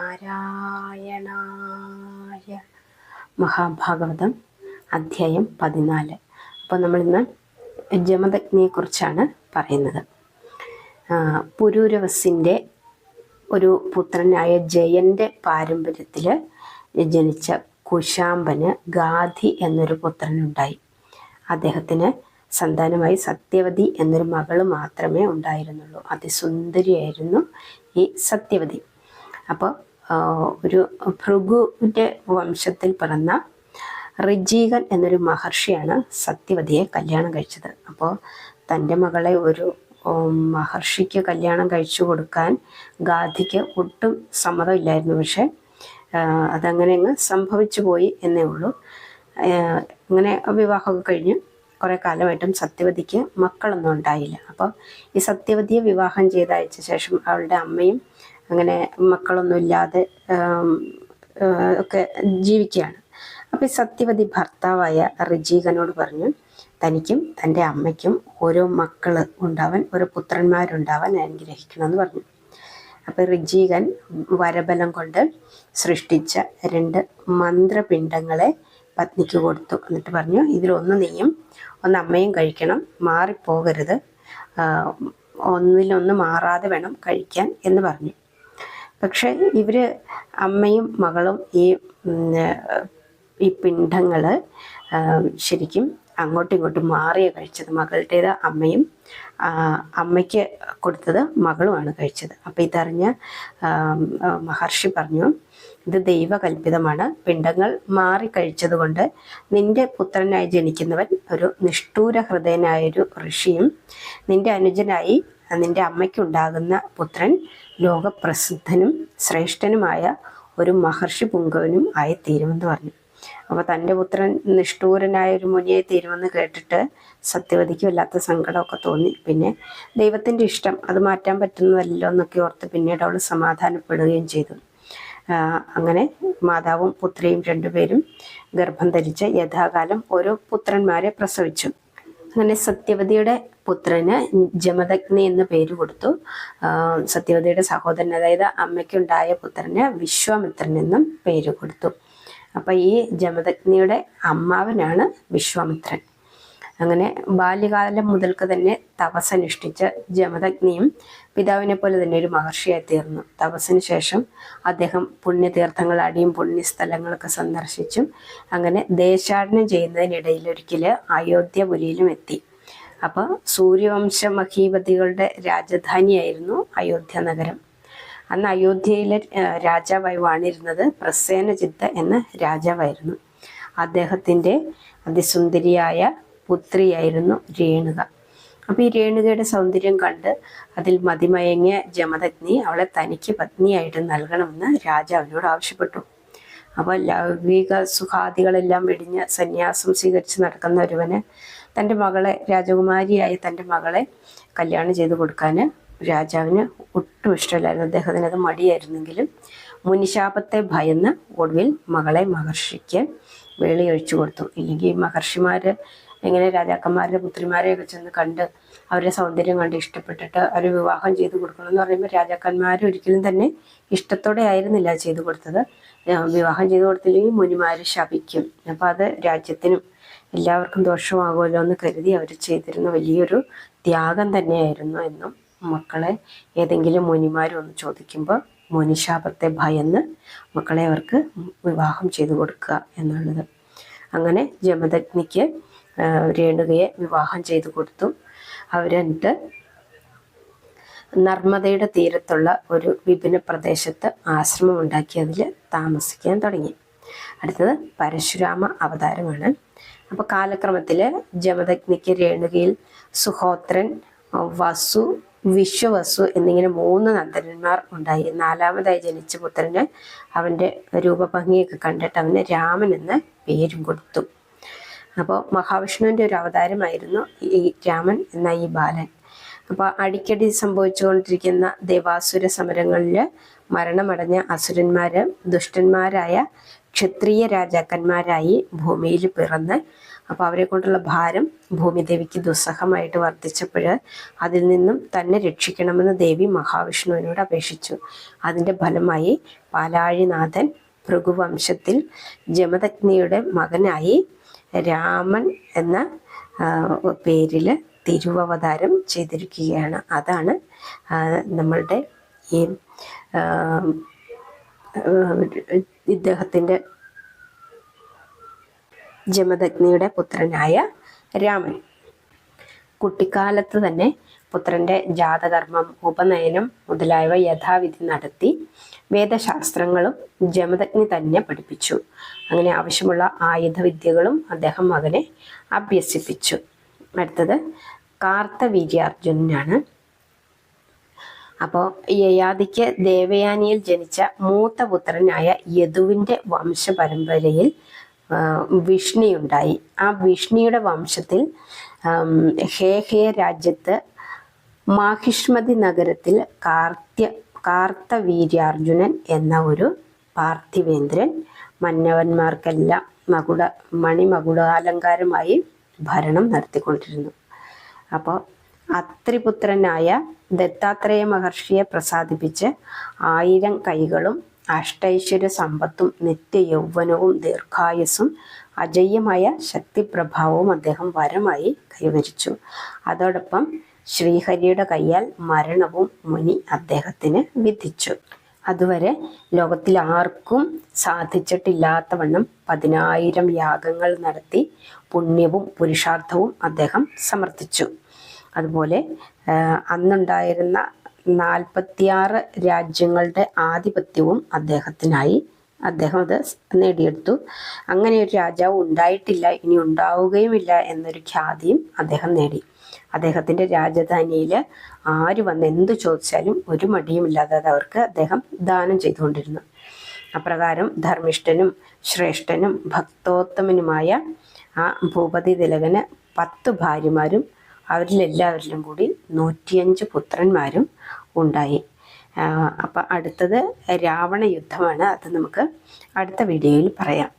നാരായണായ. മഹാഭാഗവതം അധ്യായം 14. അപ്പോൾ നമ്മളിന്ന് ജമദഗ്നിയെക്കുറിച്ചാണ് പറയുന്നത്. പുരൂരവസിൻ്റെ ഒരു പുത്രനായ ജയൻ്റെ പാരമ്പര്യത്തിൽ ജനിച്ച കുശാംബന് ഗാധി എന്നൊരു പുത്രനുണ്ടായി. അദ്ദേഹത്തിന് സന്താനമായി സത്യവതി എന്നൊരു മകൾ മാത്രമേ ഉണ്ടായിരുന്നുള്ളൂ. അതിസുന്ദരിയായിരുന്നു ഈ സത്യവതി. അപ്പോൾ ഒരു ഭൃഗുവിൻ്റെ വംശത്തിൽ പിറന്ന ഋജീകൻ എന്നൊരു മഹർഷിയാണ് സത്യവതിയെ കല്യാണം കഴിച്ചത്. അപ്പോൾ തൻ്റെ മകളെ ഒരു മഹർഷിക്ക് കല്യാണം കഴിച്ചു കൊടുക്കാൻ ഗാധിക്ക് ഒട്ടും സമ്മതമില്ലായിരുന്നു. പക്ഷെ അതങ്ങനെ അങ്ങ് സംഭവിച്ചു പോയി എന്നേ ഉള്ളൂ. അങ്ങനെ വിവാഹമൊക്കെ കഴിഞ്ഞ് കുറേ കാലമായിട്ടും സത്യവതിക്ക് മക്കളൊന്നും ഉണ്ടായില്ല. അപ്പോൾ ഈ സത്യവതിയെ വിവാഹം ചെയ്തയച്ച ശേഷം അവളുടെ അമ്മയും അങ്ങനെ മക്കളൊന്നുമില്ലാതെ ഒക്കെ ജീവിക്കുകയാണ്. അപ്പോൾ ഈ സത്യവതി ഭർത്താവായ ഋജീകനോട് പറഞ്ഞു, തനിക്കും തൻ്റെ അമ്മയ്ക്കും ഓരോ മക്കൾ ഉണ്ടാവാൻ, ഓരോ പുത്രന്മാരുണ്ടാവാൻ അനുഗ്രഹിക്കണമെന്ന് പറഞ്ഞു. അപ്പോൾ ഋജീകൻ വരബലം കൊണ്ട് സൃഷ്ടിച്ച 2 മന്ത്രപിണ്ഡങ്ങളെ പത്നിക്ക് കൊടുത്തു. എന്നിട്ട് പറഞ്ഞു, ഇതിലൊന്ന് നീയും ഒന്ന് അമ്മയും കഴിക്കണം, മാറിപ്പോകരുത്, ഒന്നിലൊന്ന് മാറാതെ വേണം കഴിക്കാൻ എന്ന് പറഞ്ഞു. പക്ഷെ ഇവർ അമ്മയും മകളും ഈ പിണ്ഡങ്ങൾ ശരിക്കും അങ്ങോട്ടും ഇങ്ങോട്ടും മാറിയാണ് കഴിച്ചത്. മകളുടേത് അമ്മയും അമ്മയ്ക്ക് കൊടുത്തത് മകളുമാണ് കഴിച്ചത്. അപ്പോൾ ഇതറിഞ്ഞ മഹർഷി പറഞ്ഞു, ഇത് ദൈവകൽപിതമാണ്. പിണ്ഡങ്ങൾ മാറി കഴിച്ചത് കൊണ്ട് നിന്റെ പുത്രനായി ജനിക്കുന്നവൻ ഒരു നിഷ്ഠൂര ഹൃദയനായൊരു ഋഷിയും നിന്റെ അനുജനായി നിന്റെ അമ്മയ്ക്കുണ്ടാകുന്ന പുത്രൻ ലോകപ്രസിദ്ധനും ശ്രേഷ്ഠനുമായ ഒരു മഹർഷി പുങ്കവനും ആയിത്തീരുമെന്ന് പറഞ്ഞു. അപ്പോൾ തൻ്റെ പുത്രൻ നിഷ്ഠൂരനായ ഒരു മുനിയെ തീരുമെന്ന് കേട്ടിട്ട് സത്യവതിക്ക് വല്ലാത്ത സങ്കടമൊക്കെ തോന്നി. പിന്നെ ദൈവത്തിൻ്റെ ഇഷ്ടം, അത് മാറ്റാൻ പറ്റുന്നതല്ലോ എന്നൊക്കെ ഓർത്ത് പിന്നീട് അവൾ സമാധാനപ്പെടുകയും ചെയ്തു. അങ്ങനെ മാതാവും പുത്രിയും 2 പേരും ഗർഭം ധരിച്ച് യഥാകാലം ഓരോ പുത്രന്മാരെ പ്രസവിച്ചു. അങ്ങനെ സത്യവതിയുടെ പുത്രന് ജമദഗ്നി എന്ന് പേര് കൊടുത്തു. സത്യവതിയുടെ സഹോദരൻ, അതായത് അമ്മയ്ക്കുണ്ടായ പുത്രന് വിശ്വാമിത്രൻ എന്നും പേര് കൊടുത്തു. അപ്പം ഈ ജമദഗ്നിയുടെ അമ്മാവനാണ് വിശ്വാമിത്രൻ. അങ്ങനെ ബാല്യകാലം മുതൽക്ക് തന്നെ തപസ്സനുഷ്ഠിച്ച ജമദഗ്നിയും പിതാവിനെ പോലെ തന്നെ ഒരു മഹർഷിയായി തീർന്നു. തപസ്സിന് ശേഷം അദ്ദേഹം പുണ്യതീർത്ഥങ്ങളാടിയും പുണ്യസ്ഥലങ്ങളൊക്കെ സന്ദർശിച്ചും അങ്ങനെ ദേശാടനം ചെയ്യുന്നതിനിടയിൽ ഒരിക്കൽ അയോധ്യപുരിയിലും എത്തി. അപ്പോൾ സൂര്യവംശ മഹീപതികളുടെ രാജധാനിയായിരുന്നു അയോധ്യ നഗരം. അന്ന് അയോധ്യയിലെ രാജാവായി വാണിരുന്നത് പ്രസേനജിത്ത് എന്ന രാജാവായിരുന്നു. അദ്ദേഹത്തിൻ്റെ അതിസുന്ദരിയായ പുത്രിയായിരുന്നു രേണുക. അപ്പോൾ ഈ രേണുകയുടെ സൗന്ദര്യം കണ്ട് അതിൽ മതിമയങ്ങിയ ജമദഗ്നി അവളെ തനിക്ക് പത്നിയായിട്ട് നൽകണമെന്ന് രാജാവിനോട് ആവശ്യപ്പെട്ടു. അപ്പോൾ ലൗകിക സുഖാദികളെല്ലാം വെടിഞ്ഞ് സന്യാസം സ്വീകരിച്ച് നടക്കുന്ന ഒരുവന് തൻ്റെ മകളെ, രാജകുമാരിയായ തൻ്റെ മകളെ കല്യാണം ചെയ്ത് കൊടുക്കാൻ രാജാവിന് ഒട്ടും ഇഷ്ടമില്ലായിരുന്നു. അദ്ദേഹത്തിന് അത് മടിയായിരുന്നെങ്കിലും മുനിശാപത്തെ ഭയന്ന് ഒടുവിൽ മകളെ മഹർഷിക്ക് വേളിയൊഴിച്ചു കൊടുത്തു. ഇല്ലെങ്കിൽ മഹർഷിമാർ എങ്ങനെ രാജാക്കന്മാരുടെ പുത്രിമാരെയൊക്കെ ചെന്ന് കണ്ട് അവരുടെ സൗന്ദര്യം കണ്ട് ഇഷ്ടപ്പെട്ടിട്ട് അവർ വിവാഹം ചെയ്തു കൊടുക്കണമെന്ന് പറയുമ്പോൾ രാജാക്കന്മാർ ഒരിക്കലും തന്നെ ഇഷ്ടത്തോടെ ആയിരുന്നില്ല ചെയ്തു കൊടുത്തത്. വിവാഹം ചെയ്തു കൊടുത്തില്ലെങ്കിൽ മുനിമാർ ശപിക്കും. അപ്പോൾ അത് രാജ്യത്തിനും എല്ലാവർക്കും ദോഷമാകുമല്ലോ എന്ന് കരുതി അവർ ചെയ്തിരുന്ന വലിയൊരു ത്യാഗം തന്നെയായിരുന്നു എന്നും മക്കളെ ഏതെങ്കിലും മുനിമാരൊന്ന് ചോദിക്കുമ്പോൾ മുനിശാപത്തെ ഭയന്ന് മക്കളെ അവർക്ക് വിവാഹം ചെയ്തു കൊടുക്കുക എന്നുള്ളത്. അങ്ങനെ ജമദഗ്നിക്ക് രേണുകയെ വിവാഹം ചെയ്തു കൊടുത്തു. അവരെന്നിട്ട് നർമ്മദയുടെ തീരത്തുള്ള ഒരു വിപിന പ്രദേശത്ത് ആശ്രമം ഉണ്ടാക്കി അതിൽ താമസിക്കാൻ തുടങ്ങി. അടുത്തത് പരശുരാമ അവതാരമാണ്. അപ്പോൾ കാലക്രമത്തിൽ ജമദഗ്നിക്ക് രേണുകയിൽ സുഹോത്രൻ, വസു, വിശ്വവസു എന്നിങ്ങനെ 3 നന്ദനന്മാർ ഉണ്ടായി. 4ാമതായി ജനിച്ച പുത്രന് അവൻ്റെ രൂപഭംഗിയൊക്കെ കണ്ടിട്ട് അവന് രാമൻ എന്ന് പേരും കൊടുത്തു. അപ്പോൾ മഹാവിഷ്ണുവിൻ്റെ ഒരു അവതാരമായിരുന്നു ഈ രാമൻ എന്ന ഈ ബാലൻ. അപ്പോൾ അടിക്കടി സംഭവിച്ചുകൊണ്ടിരിക്കുന്ന ദേവാസുര സമരങ്ങളിൽ മരണമടഞ്ഞ അസുരന്മാർ ദുഷ്ടന്മാരായ ക്ഷത്രിയ രാജാക്കന്മാരായി ഭൂമിയിൽ പിറന്ന് അപ്പോൾ അവരെ കൊണ്ടുള്ള ഭാരം ഭൂമിദേവിക്ക് ദുസ്സഹമായിട്ട് വർദ്ധിച്ചപ്പോൾ അതിൽ നിന്നും തന്നെ രക്ഷിക്കണമെന്ന് ദേവി മഹാവിഷ്ണുവിനോട് അപേക്ഷിച്ചു. അതിൻ്റെ ഫലമായി പാലാഴിനാഥൻ ഭൃഗുവംശത്തിൽ ജമദഗ്നിയുടെ മകനായി രാമൻ എന്ന പേരിൽ തിരുവവതാരം ചെയ്തിരിക്കുകയാണ്. അതാണ് നമ്മളുടെ ഈ ഇദ്ദേഹത്തിൻ്റെ ജമദഗ്നിയുടെ പുത്രനായ രാമൻ. കുട്ടിക്കാലത്ത് തന്നെ പുത്രൻ്റെ ജാതകർമ്മം, ഉപനയനം മുതലായവ യഥാവിധി നടത്തി വേദശാസ്ത്രങ്ങളും ജമദഗ്നി തന്നെ പഠിപ്പിച്ചു. അങ്ങനെ ആവശ്യമുള്ള ആയുധവിദ്യകളും അദ്ദേഹം മകനെ അഭ്യസിപ്പിച്ചു. അടുത്തത് കാർത്തവീര്യാർജുനനാണ്. അപ്പോൾ യയാതിക്ക് ദേവയാനിയിൽ ജനിച്ച മൂത്ത പുത്രനായ യദുവിൻ്റെ വംശപരമ്പരയിൽ വിഷ്ണിയുണ്ടായി. ആ വിഷ്ണിയുടെ വംശത്തിൽ ഹേഹയ രാജ്യത്ത് മാഹിഷ്മതി നഗരത്തിൽ കാർത്തവീര്യാർജുനൻ എന്ന ഒരു പാർത്ഥിവേന്ദ്രൻ മന്നവന്മാർക്കെല്ലാം മണിമകുടാലങ്കാരമായി ഭരണം നടത്തിക്കൊണ്ടിരുന്നു. അപ്പോൾ അത്രിപുത്രനായ ദത്താത്രേയ മഹർഷിയെ പ്രസാദിപ്പിച്ച് 1000 കൈകളും അഷ്ടൈശ്വര്യ സമ്പത്തും നിത്യ യൗവനവും ദീർഘായുസ്സും അജയ്യമായ ശക്തിപ്രഭാവവും അദ്ദേഹം വരമായി കൈവരിച്ചു. അതോടൊപ്പം ശ്രീഹരിയുടെ കയ്യാൽ മരണവും മുനി അദ്ദേഹത്തിന് വിധിച്ചു. അതുവരെ ലോകത്തിൽ ആർക്കും സാധിച്ചിട്ടില്ലാത്തവണ്ണം 10,000 യാഗങ്ങൾ നടത്തി പുണ്യവും പുരുഷാർത്ഥവും അദ്ദേഹം സമർത്ഥിച്ചു. അതുപോലെ അന്നുണ്ടായിരുന്ന 46 രാജ്യങ്ങളുടെ ആധിപത്യവും അദ്ദേഹത്തിനായി. അദ്ദേഹം അത് നേടിയെടുത്തു. അങ്ങനെ ഒരു രാജാവ് ഉണ്ടായിട്ടില്ല, ഇനി ഉണ്ടാവുകയുമില്ല എന്നൊരു ഖ്യാതിയും അദ്ദേഹം നേടി. അദ്ദേഹത്തിൻ്റെ രാജധാനിയിൽ ആര് വന്ന് എന്തു ചോദിച്ചാലും ഒരു മടിയുമില്ലാതെ അത് അവർക്ക് അദ്ദേഹം ദാനം ചെയ്തുകൊണ്ടിരുന്നു. അപ്രകാരം ധർമ്മിഷ്ഠനും ശ്രേഷ്ഠനും ഭക്തോത്തമനുമായ ആ ഭൂപതി തിലകന് 10 ഭാര്യമാരും അവരിലെല്ലാവരിലും കൂടി 105 പുത്രന്മാരും ഉണ്ടായി. അപ്പം അടുത്തത് രാവണ യുദ്ധമാണ്. അത് നമുക്ക് അടുത്ത വീഡിയോയിൽ പറയാം.